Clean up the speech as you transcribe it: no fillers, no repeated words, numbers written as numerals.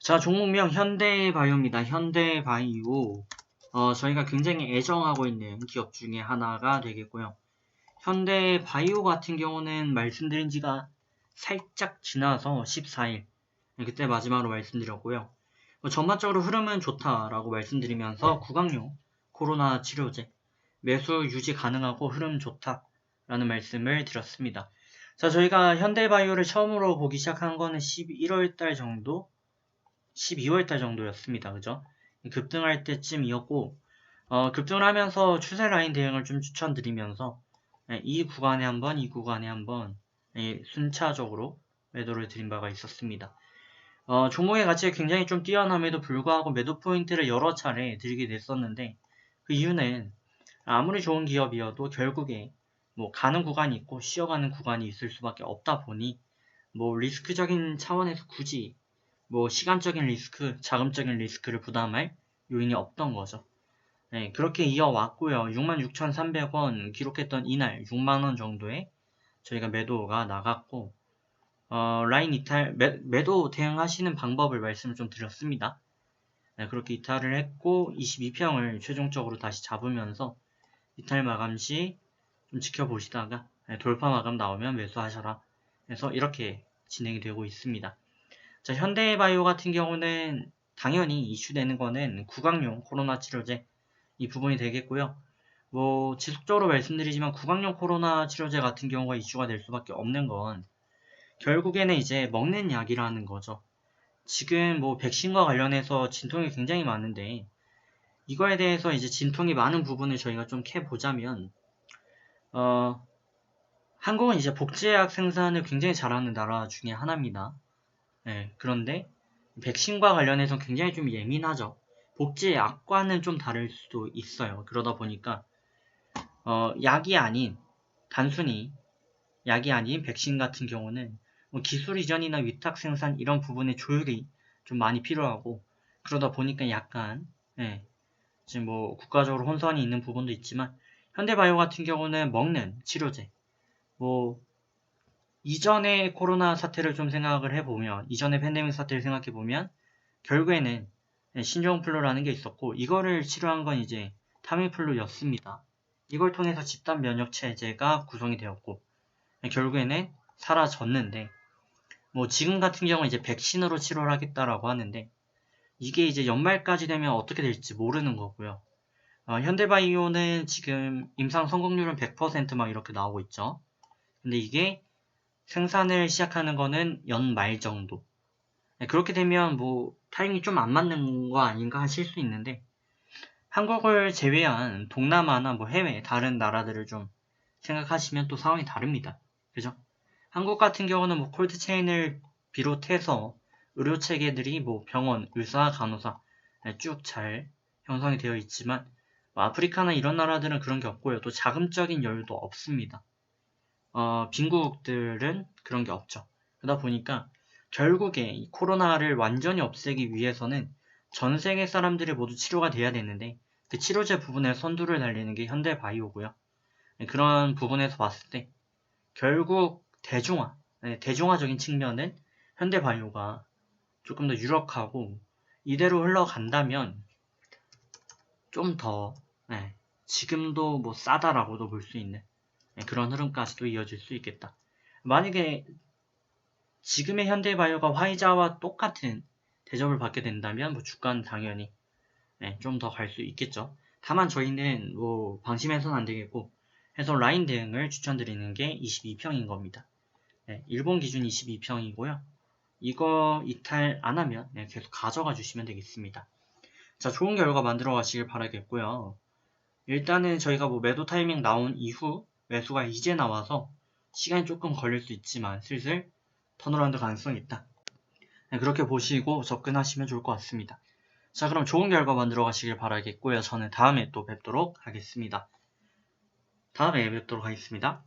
자, 종목명 현대바이오입니다. 현대바이오. 저희가 굉장히 애정하고 있는 기업 중에 하나가 되겠고요. 현대바이오 같은 경우는 말씀드린 지가 살짝 지나서 14일. 그때 마지막으로 말씀드렸고요. 전반적으로 흐름은 좋다라고 말씀드리면서 구강용 코로나 치료제 매수 유지 가능하고 흐름 좋다라는 말씀을 드렸습니다. 자, 저희가 현대바이오를 처음으로 보기 시작한 거는 11월달 정도? 12월달 정도였습니다. 그죠? 급등할 때쯤이었고, 급등을 하면서 추세 라인 대응을 좀 추천드리면서, 이 구간에 한번, 이 구간에 한번, 순차적으로 매도를 드린 바가 있었습니다. 종목의 가치가 굉장히 좀 뛰어남에도 불구하고 매도 포인트를 여러 차례 드리게 됐었는데, 그 이유는 아무리 좋은 기업이어도 결국에 뭐 가는 구간이 있고 쉬어가는 구간이 있을 수밖에 없다 보니, 뭐 리스크적인 차원에서 굳이 뭐 시간적인 리스크, 자금적인 리스크를 부담할 요인이 없던 거죠. 네, 그렇게 이어왔고요. 66,300원 기록했던 이날 6만원 정도에 저희가 매도가 나갔고, 라인 이탈, 매도 대응하시는 방법을 말씀을 좀 드렸습니다. 네, 그렇게 이탈을 했고 22평을 최종적으로 다시 잡으면서 이탈 마감 시 좀 지켜보시다가 돌파 마감 나오면 매수하셔라 해서 이렇게 진행이 되고 있습니다. 자, 현대바이오 같은 경우는 당연히 이슈되는 거는 구강용 코로나 치료제 이 부분이 되겠고요. 뭐 지속적으로 말씀드리지만 구강용 코로나 치료제 같은 경우가 이슈가 될 수밖에 없는 건 결국에는 이제 먹는 약이라는 거죠. 지금 뭐 백신과 관련해서 진통이 굉장히 많은데 이거에 대해서 이제 진통이 많은 부분을 저희가 좀 캐보자면 한국은 이제 복제약 생산을 굉장히 잘하는 나라 중에 하나입니다. 네, 그런데 백신과 관련해서 굉장히 좀 예민하죠. 복제약과는 좀 다를 수도 있어요. 그러다 보니까 약이 아닌 단순히 약이 아닌 백신 같은 경우는 뭐 기술 이전이나 위탁 생산 이런 부분의 조율이 좀 많이 필요하고 그러다 보니까 약간 지금 뭐 국가적으로 혼선이 있는 부분도 있지만 현대바이오 같은 경우는 먹는 치료제 뭐 이전의 코로나 사태를 좀 생각을 해보면 이전의 팬데믹 사태를 생각해보면 결국에는 신종플루라는 게 있었고 이거를 치료한 건 이제 타미플루였습니다. 이걸 통해서 집단 면역 체제가 구성이 되었고 결국에는 사라졌는데 뭐 지금 같은 경우는 이제 백신으로 치료를 하겠다라고 하는데 이게 이제 연말까지 되면 어떻게 될지 모르는 거고요. 현대바이오는 지금 임상 성공률은 100%막 이렇게 나오고 있죠. 근데 이게 생산을 시작하는 거는 연말 정도. 그렇게 되면 뭐 타이밍이 좀 안 맞는 거 아닌가 하실 수 있는데 한국을 제외한 동남아나 뭐 해외 다른 나라들을 좀 생각하시면 또 상황이 다릅니다. 그죠? 한국 같은 경우는 뭐 콜드체인을 비롯해서 의료 체계들이 뭐 병원, 의사, 간호사 쭉 잘 형성이 되어 있지만 뭐 아프리카나 이런 나라들은 그런 게 없고요. 또 자금적인 여유도 없습니다. 빈국들은 그런 게 없죠. 그러다 보니까 결국에 이 코로나를 완전히 없애기 위해서는 전 세계 사람들이 모두 치료가 돼야 되는데 그 치료제 부분에 선두를 달리는 게 현대바이오고요. 그런 부분에서 봤을 때 결국 대중화적인 측면은 현대바이오가 조금 더 유력하고 이대로 흘러간다면 좀 더 지금도 뭐 싸다라고도 볼 수 있는 그런 흐름까지도 이어질 수 있겠다. 만약에 지금의 현대바이오가 화이자와 똑같은 대접을 받게 된다면 뭐 주가는 당연히 좀 더 갈 수 있겠죠. 다만 저희는 뭐 방심해서는 안 되겠고 해서 라인 대응을 추천드리는 게 22평인 겁니다. 일본 기준 22평이고요. 이거 이탈 안 하면 계속 가져가 주시면 되겠습니다. 자, 좋은 결과 만들어 가시길 바라겠고요. 일단은 저희가 뭐 매도 타이밍 나온 이후 매수가 이제 나와서 시간이 조금 걸릴 수 있지만 슬슬 턴어라운드 가능성이 있다. 그렇게 보시고 접근하시면 좋을 것 같습니다. 자, 그럼 좋은 결과 만들어 가시길 바라겠고요. 저는 다음에 또 뵙도록 하겠습니다. 다음에 뵙도록 하겠습니다.